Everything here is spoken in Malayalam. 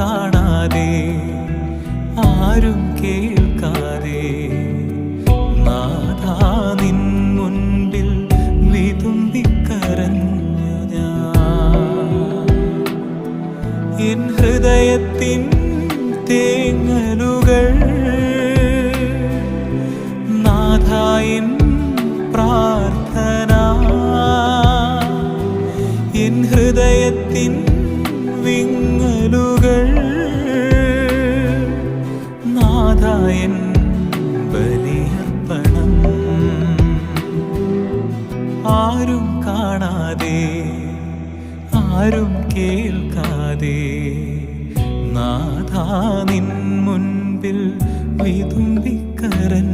കാണാതെ ആരും കേൾക്കാതെ നാഥാ നിൻ മുൻപിൽ വിതുമ്പിക്കരഞ്ഞു ഞാൻ. എൻ ഹൃദയത്തിൻ തേങ്ങലുകൾ നാഥാ എൻ പ്രാർത്ഥന, എൻ ഹൃദയത്തിൻ വിങ്ങലുകൾ നാഥാ എൻ ബലിയർപ്പണം. ആരും കാണാതെ ആരും കേൾക്കാതെ നാഥാ നിൻ മുൻപിൽ വിതുമ്പിക്കരഞ്ഞു